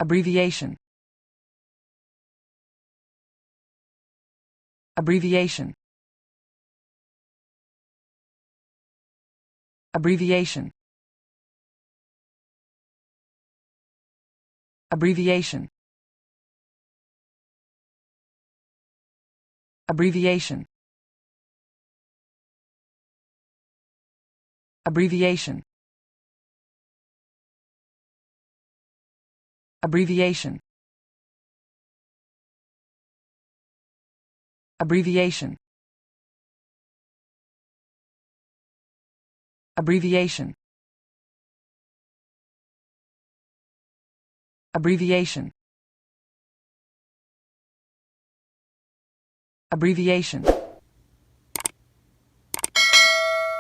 Abbreviation. Abbreviation. Abbreviation. Abbreviation. Abbreviation. Abbreviation. Abbreviation. Abbreviation. Abbreviation. Abbreviation. Abbreviation.